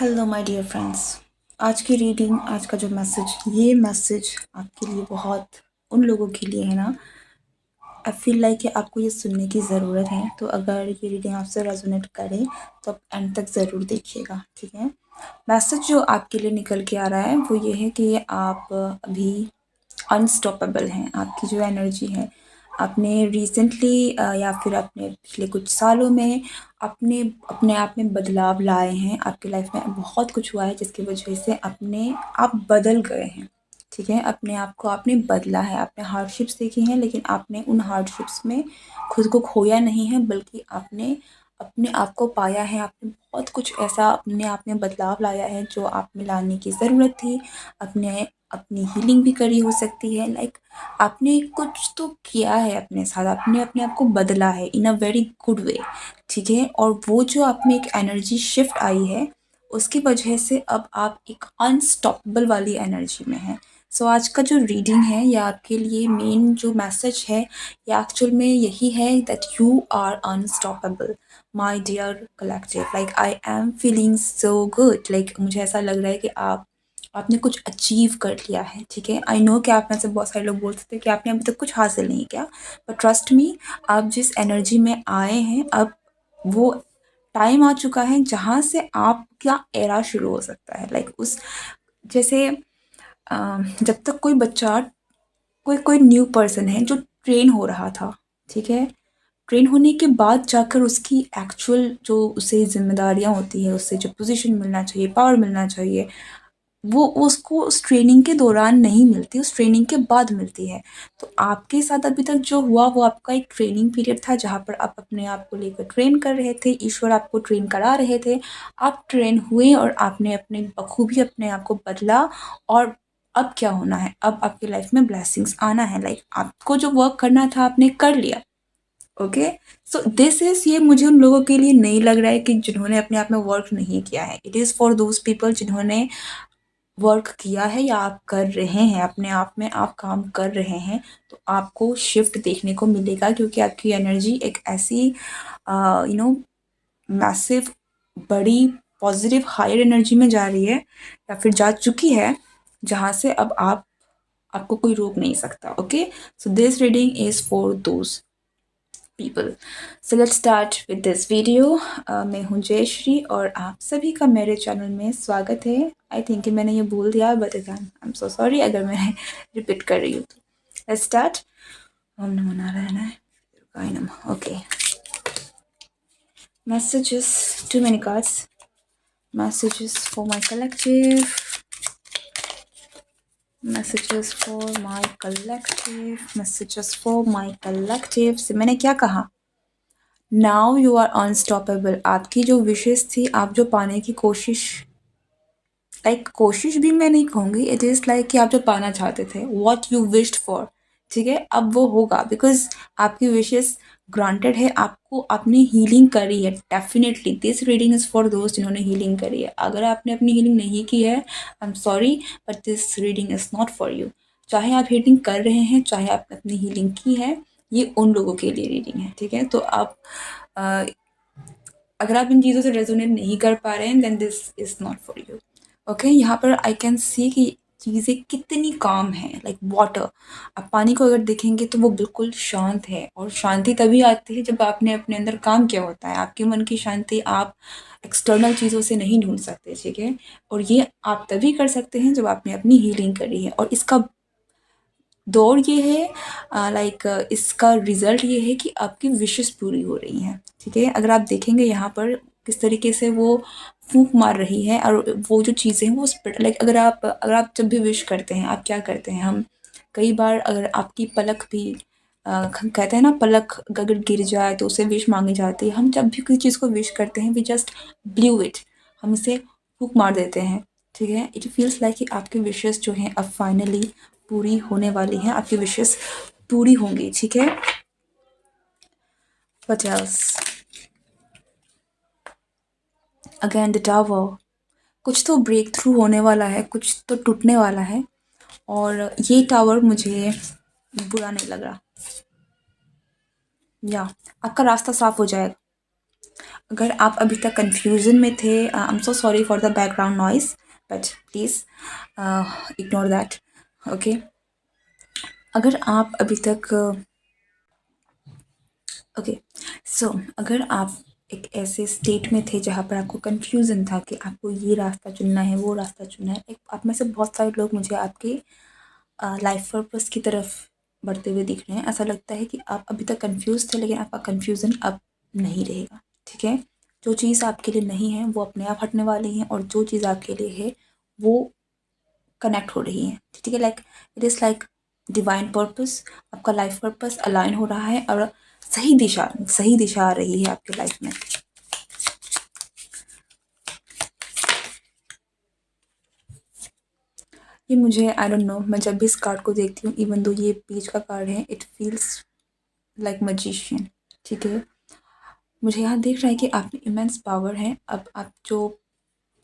Hello my dear friends. आज की reading, आज का जो ये मैसेज आपके लिए बहुत उन लोगों के लिए है ना। आई फील लाइक कि आपको ये सुनने की ज़रूरत है। तो अगर ये रीडिंग आपसे रेजोनेट करे तो आप एंड तक ज़रूर देखिएगा, ठीक है। मैसेज जो आपके लिए निकल के आ रहा है वो ये है कि आप अभी अनस्टॉपेबल हैं। आपकी जो एनर्जी है, आपने रिसेंटली या फिर अपने पिछले कुछ सालों में अपने अपने आप में बदलाव लाए हैं। आपकी लाइफ में बहुत कुछ हुआ है जिसकी वजह से अपने आप बदल गए हैं, ठीक है। अपने आप को आपने बदला है। आपने हार्डशिप्स देखी हैं, लेकिन आपने उन हार्डशिप्स में खुद को खोया नहीं है, बल्कि आपने अपने आप को पाया है। आपने बहुत कुछ ऐसा अपने आप में बदलाव लाया है जो आप में लाने की ज़रूरत थी। अपने अपनी हीलिंग भी करी हो सकती है। लाइक आपने कुछ तो किया है अपने साथ, आपने अपने आप को बदला है इन अ वेरी गुड वे, ठीक है। और वो जो आप में एक एनर्जी शिफ्ट आई है, उसकी वजह से अब आप एक अनस्टॉपेबल वाली एनर्जी में हैं। सो आज का जो रीडिंग है या आपके लिए मेन जो मैसेज है या एक्चुअल में यही है that you are unstoppable my dear collective. Like I am feeling so good. Like मुझे ऐसा लग रहा है कि आपने कुछ अचीव कर लिया है, ठीक है। आई नो कि आप में से बहुत सारे लोग बोल सकते हैं कि आपने अभी तक कुछ हासिल नहीं किया, बट ट्रस्ट मी, आप जिस एनर्जी में आए हैं, अब वो टाइम आ चुका है जहाँ से आपका एरा शुरू हो सकता है। लाइक उस जैसे जब तक कोई बच्चा, कोई कोई न्यू पर्सन है जो ट्रेन हो रहा था, ठीक है। ट्रेन होने के बाद जाकर उसकी एक्चुअल जो उसे जिम्मेदारियां होती है, उससे जो पोजीशन मिलना चाहिए, पावर मिलना चाहिए, वो उसको उस ट्रेनिंग के दौरान नहीं मिलती, उस ट्रेनिंग के बाद मिलती है। तो आपके साथ अभी तक जो हुआ वो आपका एक ट्रेनिंग पीरियड था, जहाँ पर आप अपने आप को लेकर ट्रेन कर रहे थे। ईश्वर आपको ट्रेन करा रहे थे। आप ट्रेन हुए और आपने अपने बखूबी अपने आप को बदला। और अब क्या होना है, अब आपकी लाइफ में ब्लेसिंग्स आना है। लाइक आपको जो वर्क करना था आपने कर लिया। ओके, सो दिस इज, ये मुझे उन लोगों के लिए नहीं लग रहा है कि जिन्होंने अपने आप में वर्क नहीं किया है। It is for those people जिन्होंने वर्क किया है या आप कर रहे हैं, अपने आप में आप काम कर रहे हैं। तो आपको शिफ्ट देखने को मिलेगा, क्योंकि आपकी एनर्जी एक ऐसी यू नो मैसिव, बड़ी, पॉजिटिव हायर एनर्जी में जा रही है या फिर जा चुकी है, जहाँ से अब आपको कोई रोक नहीं सकता। Okay, so this reading is for those people. So let's start with this video. मैं हूँ जयश्री और आप सभी का मेरे चैनल में स्वागत है। आई थिंक कि मैंने ये बोल दिया, but again I am so sorry अगर मैं रिपीट कर रही हूँ तो। Let's start. ओम नमो नारायणाय शिवाय नमः। Okay, messages, too many cards. Messages for my collective. Messages for my collective. Messages for my collective से मैंने क्या कहा? Now you are unstoppable. आपकी जो विशेष थी, आप जो पाने की कोशिश, कोशिश भी मैं नहीं कहूँगी, इट इज़ लाइक कि आप जो पाना चाहते थे, वॉट यू विश्ड फॉर, ठीक है, अब वो होगा। बिकॉज आपकी विशेष ग्रांटेड है। आपको आपने हीलिंग करी है। Definitely this reading is for दोस्त जिन्होंने हीलिंग करी है। अगर आपने अपनी हीलिंग नहीं की है, I am sorry, but this reading is not for you. चाहे आप हीलिंग कर रहे हैं, चाहे आपने अपनी हीलिंग की है, ये उन लोगों के लिए रीडिंग है, ठीक है। तो आप अगर आप इन चीज़ों से रेजोनेट नहीं कर पा रहे हैं, then this is not for you. Okay, यहाँ पर आई कैन सी कि चीज़ें कितनी काम है। लाइक वाटर, आप पानी को अगर देखेंगे तो वो बिल्कुल शांत है, और शांति तभी आती है जब आपने अपने अंदर काम किया होता है। आपके मन की शांति आप एक्सटर्नल चीज़ों से नहीं ढूंढ सकते, ठीक है। और ये आप तभी कर सकते हैं जब आपने अपनी हीलिंग करी है। और इसका दौर ये है, इसका रिजल्ट ये है कि आपकी विशेस पूरी हो रही हैं, ठीक है। अगर आप देखेंगे यहाँ पर किस तरीके से वो फूंक मार रही है, और वो जो चीज़ें हैं वो स्प्रेड, लाइक अगर आप जब भी विश करते हैं, आप क्या करते हैं, हम कई बार, अगर आपकी पलक भी हम कहते हैं ना, पलक अगर गिर जाए तो उससे विश मांगी जाती है। हम जब भी किसी चीज़ को विश करते हैं, वी जस्ट ब्लू इट, हम इसे फूंक मार देते हैं, ठीक है। इट फील्स लाइक कि आपकी विशेस जो हैं अब फाइनली पूरी होने वाली हैं। आपकी विशेस पूरी होंगी, ठीक है। What else? Again the tower. कुछ तो ब्रेक थ्रू होने वाला है, कुछ तो टूटने वाला है, और ये टावर मुझे बुरा नहीं लग रहा। या आपका रास्ता साफ हो जाएगा। अगर आप अभी तक कन्फ्यूज़न में थे, I am so sorry for the background noise, but please ignore that, okay. अगर आप अभी तक ओके, सो अगर आप एक ऐसे स्टेट में थे जहाँ पर आपको कन्फ्यूज़न था कि आपको ये रास्ता चुनना है, वो रास्ता चुनना है, एक आप में से बहुत सारे लोग मुझे आपके लाइफ पर्पस की तरफ बढ़ते हुए दिख रहे हैं। ऐसा लगता है कि आप अभी तक कन्फ्यूज़ थे, लेकिन आपका कन्फ्यूज़न अब नहीं रहेगा, ठीक है? जो चीज़ आपके लिए नहीं है वो अपने आप हटने वाली है, और जो चीज़ आपके लिए है वो कनेक्ट हो रही है, ठीक है? Like it is like divine purpose, आपका लाइफ पर्पस अलाइन हो रहा है और सही दिशा आ रही है आपके लाइफ में। ये मुझे आई डोंट नो, मैं जब भी इस कार्ड को देखती हूँ, इवन दो ये पेज का कार्ड है, इट फील्स लाइक मैजिशियन, ठीक है? मुझे यहाँ दिख रहा है कि आप में इमेंस पावर है। अब आप जो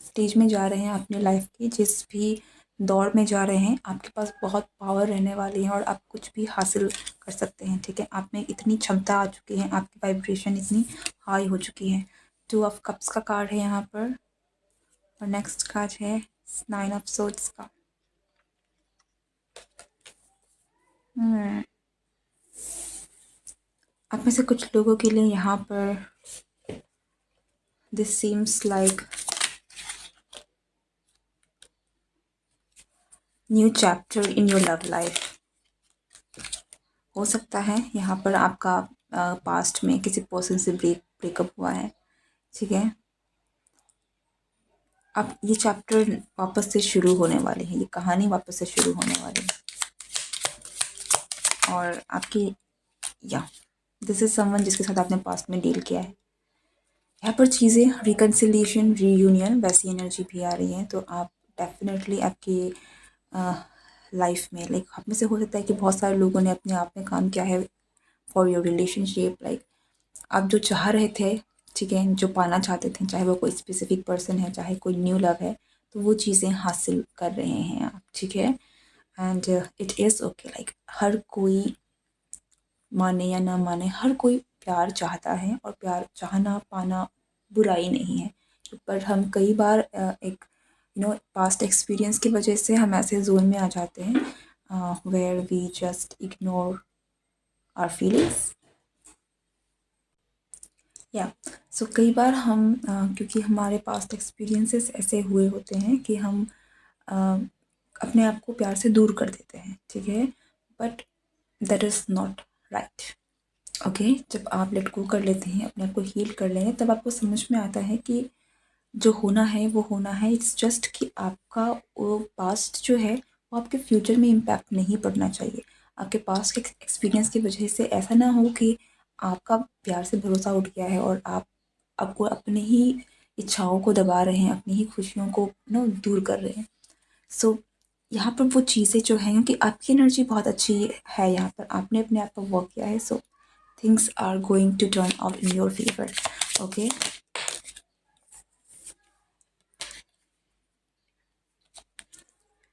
स्टेज में जा रहे हैं अपनी लाइफ की, जिस भी दौर में जा रहे हैं, आपके पास बहुत पावर रहने वाली है और आप कुछ भी हासिल कर सकते हैं, ठीक है? आप में इतनी क्षमता आ चुकी है, आपकी वाइब्रेशन इतनी हाई हो चुकी है। 2 ऑफ कप्स का कार्ड है यहाँ पर, और नेक्स्ट कार्ड है 9 ऑफ सोर्ड्स का। आप में से कुछ लोगों के लिए यहाँ पर this seems like new chapter in your love life. हो सकता है यहाँ पर आपका पास्ट में किसी पर्सन से ब्रेकअप हुआ है, ठीक है? अब ये चैप्टर वापस से शुरू होने वाली है, ये कहानी वापस से शुरू होने वाली है, और आपकी या दिस इज़ समवन जिसके साथ आपने पास्ट में डील किया है। यहाँ पर चीज़ें रिकन्सिलिएशन, रीयूनियन वैसी एनर्जी भी आ रही है, तो आप डेफिनेटली आपकी लाइफ में, लाइक आप में से हो सकता है कि बहुत सारे लोगों ने अपने आप में काम किया है फॉर योर रिलेशनशिप। लाइक आप जो चाह रहे थे, ठीक है, जो पाना चाहते थे, चाहे वो कोई स्पेसिफिक पर्सन है, चाहे कोई न्यू लव है, तो वो चीज़ें हासिल कर रहे हैं आप, ठीक है? And it is okay, like हर कोई माने या ना माने, हर कोई प्यार चाहता है, और प्यार चाहना पाना बुराई नहीं है। पर हम कई बार एक पास्ट एक्सपीरियंस की वजह से हम ऐसे जोन में आ जाते हैं where we just ignore our feelings, या सो कई बार हम क्योंकि हमारे पास्ट एक्सपीरियंसेस ऐसे हुए होते हैं कि हम uh, अपने आप को प्यार से दूर कर देते हैं, ठीक है? But that is not right, okay. जब आप लेट गो कर लेते हैं, अपने आप को हील कर लेते हैं, तब आपको समझ में आता है कि जो होना है वो होना है। इट्स जस्ट कि आपका वो पास्ट जो है वो आपके फ्यूचर में इम्पैक्ट नहीं पड़ना चाहिए। आपके पास्ट के एक्सपीरियंस की वजह से ऐसा ना हो कि आपका प्यार से भरोसा उठ गया है और आप आपको अपने ही इच्छाओं को दबा रहे हैं, अपनी ही खुशियों को दूर कर रहे हैं। सो यहाँ पर वो चीज़ें जो हैं, क्योंकि आपकी एनर्जी बहुत अच्छी है, यहाँ पर आपने अपने आप पर वर्क किया है, so things are going to turn out in your favour, okay.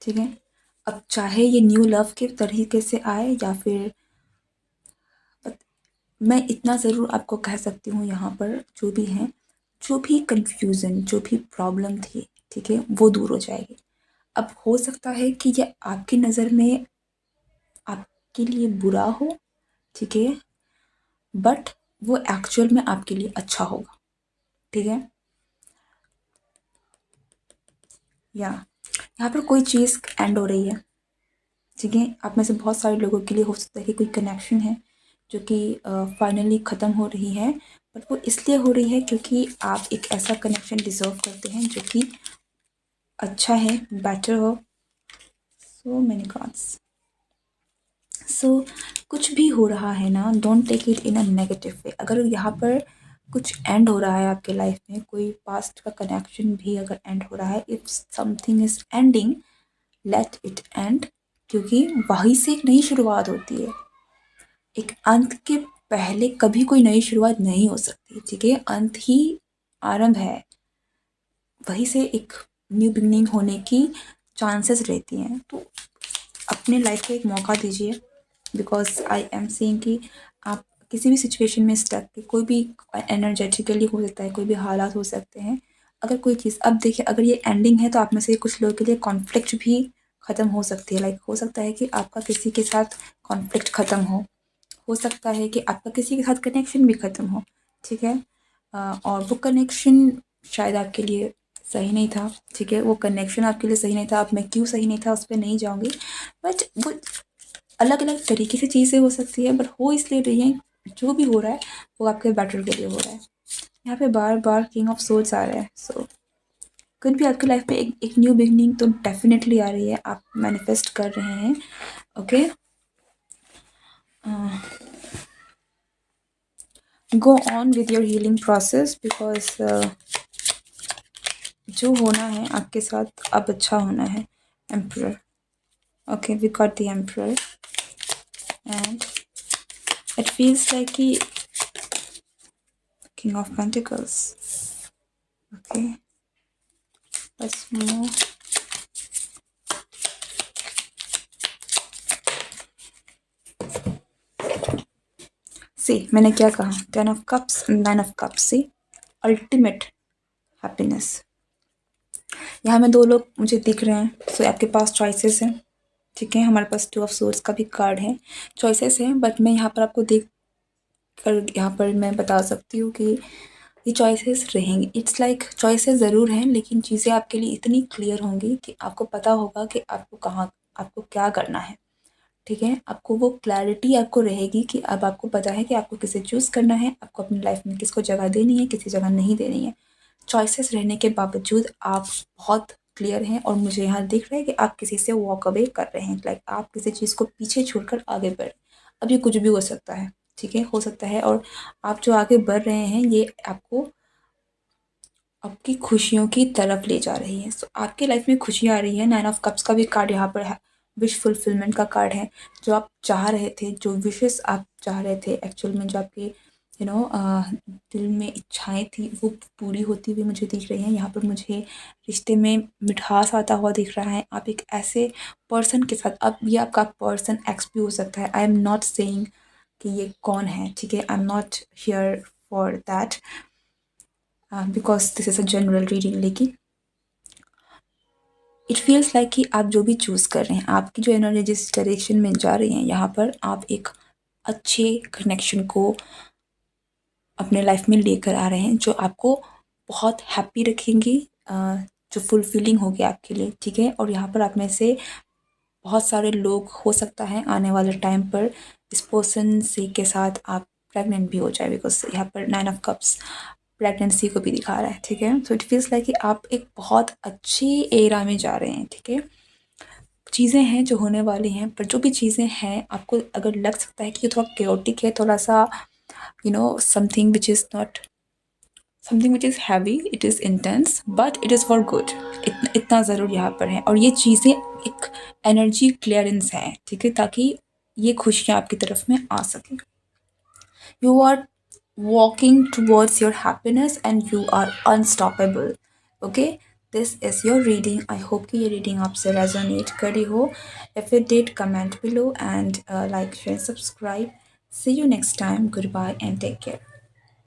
ठीक है, अब चाहे ये न्यू लव के तरीके से आए या फिर, मैं इतना ज़रूर आपको कह सकती हूँ यहाँ पर, जो भी हैं, जो भी कन्फ्यूज़न, जो भी प्रॉब्लम थी, ठीक है, वो दूर हो जाएगी। अब हो सकता है कि ये आपकी नज़र में आपके लिए बुरा हो, ठीक है, बट वो एक्चुअल में आपके लिए अच्छा होगा, ठीक है? या यहाँ पर कोई चीज़ एंड हो रही है, ठीक है? आप में से बहुत सारे लोगों के लिए हो सकता है कि कोई कनेक्शन है जो कि फाइनली ख़त्म हो रही है, बट वो इसलिए हो रही है क्योंकि आप एक ऐसा कनेक्शन डिज़र्व करते हैं जो कि अच्छा है, बेटर हो। So many cards. सो कुछ भी हो रहा है ना, don't take it in a negative way. अगर यहाँ पर कुछ एंड हो रहा है आपके लाइफ में, कोई पास्ट का कनेक्शन भी अगर एंड हो रहा है, if something is ending, let it and, क्योंकि वहीं से एक नई शुरुआत होती है। एक अंत के पहले कभी कोई नई शुरुआत नहीं हो सकती, ठीक है? अंत ही आरंभ है, वहीं से एक न्यू बिगनिंग होने की चांसेस रहती हैं। तो अपने लाइफ को एक मौका दीजिए, बिकॉज आई एम सीइंग कि आप किसी भी सिचुएशन में स्टक के कोई भी एनर्जेटिकली हो सकता है, कोई भी हालात हो सकते हैं। अगर कोई चीज़ अब देखिए, अगर ये एंडिंग है तो आप में से कुछ लोगों के लिए कॉन्फ्लिक्ट भी ख़त्म हो सकती है। लाइक हो सकता है कि आपका किसी के साथ कॉन्फ्लिक्ट ख़त्म हो सकता है कि आपका किसी के साथ कनेक्शन भी ख़त्म हो, ठीक है। और वो कनेक्शन शायद आपके लिए सही नहीं था, ठीक है। वो कनेक्शन आपके लिए सही नहीं था, अब मैं क्यों सही नहीं था उस पर नहीं जाऊँगी, बट वो अलग अलग तरीके से चीज़ें हो सकती है, बट हो इसलिए रही है, जो भी हो रहा है वो आपके बेटर के लिए हो रहा है। यहाँ पे बार बार किंग ऑफ सोर्ड्स आ रहा है, सो कुछ भी आपकी लाइफ में एक न्यू बिगनिंग तो डेफिनेटली आ रही है, आप मैनिफेस्ट कर रहे हैं, okay. Go on with your healing process, because जो होना है आपके साथ अब अच्छा होना है। Emperor, okay, we got the emperor and it feels like कि king of pentacles, okay, let's move. See, मैंने क्या कहा, 10 of cups, 9 of cups, see, ultimate happiness. यहाँ में 2 लोग मुझे दिख रहे हैं, सो आपके पास चॉइसेस हैं, ठीक है। हमारे पास 2 of swords का भी कार्ड है, चॉइसेस हैं, बट मैं यहाँ पर आपको देख कर यहाँ पर मैं बता सकती हूँ कि ये चॉइसेस रहेंगी। इट्स लाइक चॉइसेस ज़रूर हैं, लेकिन चीज़ें आपके लिए इतनी क्लियर होंगी कि आपको पता होगा कि आपको कहाँ, आपको क्या करना है, ठीक है। आपको वो क्लैरिटी आपको रहेगी कि अब आपको पता है कि आपको किसे चूज़ करना है, आपको अपनी लाइफ में किसको जगह देनी है, किसी जगह नहीं देनी है। चॉइसेस रहने के बावजूद आप बहुत क्लियर हैं, और मुझे यहाँ दिख रहा है कि आप किसी से वॉक अवे कर रहे हैं, लाइक आप किसी चीज़ को पीछे छोड़कर आगे बढ़। अब ये कुछ भी हो सकता है, ठीक है, हो सकता है, और आप जो आगे बढ़ रहे हैं ये आपको आपकी खुशियों की तरफ ले जा रही है। सो आपकी लाइफ में खुशियाँ आ रही है। 9 of cups का भी कार्ड यहाँ पर है, विश फुलफिलमेंट का कार्ड है। जो आप चाह रहे थे, जो विशेस आप चाह रहे थे एक्चुअल में, जो आपके दिल में इच्छाएं थी, वो पूरी होती हुई मुझे दिख रही हैं। यहाँ पर मुझे रिश्ते में मिठास आता हुआ दिख रहा है। आप एक ऐसे पर्सन के साथ, अब ये आपका पर्सन एक्स भी हो सकता है। आई एम नॉट सेइंग कि ये कौन है, ठीक है। I am not here for that, because this is a general reading, लेकिन इट फील्स लाइक कि आप जो भी चूज़ कर रहे हैं, आपकी जो एनर्जी जिस डायरेक्शन में जा रही है, यहाँ पर आप एक अच्छे कनेक्शन को अपने लाइफ में लेकर आ रहे हैं, जो आपको बहुत हैप्पी रखेंगी, जो फुलफिलिंग होगी आपके लिए, ठीक है। और यहाँ पर आप में से बहुत सारे लोग, हो सकता है आने वाले टाइम पर इस पर्सन से के साथ आप प्रेग्नेंट भी हो जाए, बिकॉज यहाँ पर 9 of cups प्रेगनेंसी को भी दिखा रहा है, ठीक है। सो इट फील्स लाइक कि आप एक बहुत अच्छी एरा में जा रहे हैं, ठीक है। चीज़ें हैं जो होने वाली हैं, पर जो भी चीज़ें हैं, आपको अगर लग सकता है कि ये थोड़ा केओटिक है, थोड़ा सा something which is not, something which is heavy, it is intense, but it is for good. इतना ज़रूर यहाँ पर है, और ये चीज़ें एक एनर्जी क्लियरेंस है, ठीक है, ताकि ये खुशियाँ आपकी तरफ में आ सकें। You are walking towards your happiness and you are unstoppable. Okay, this is your reading. I hope कि ये reading आपसे resonate करी हो. If it did, comment below and like, share, subscribe. See you next time. Goodbye and take care.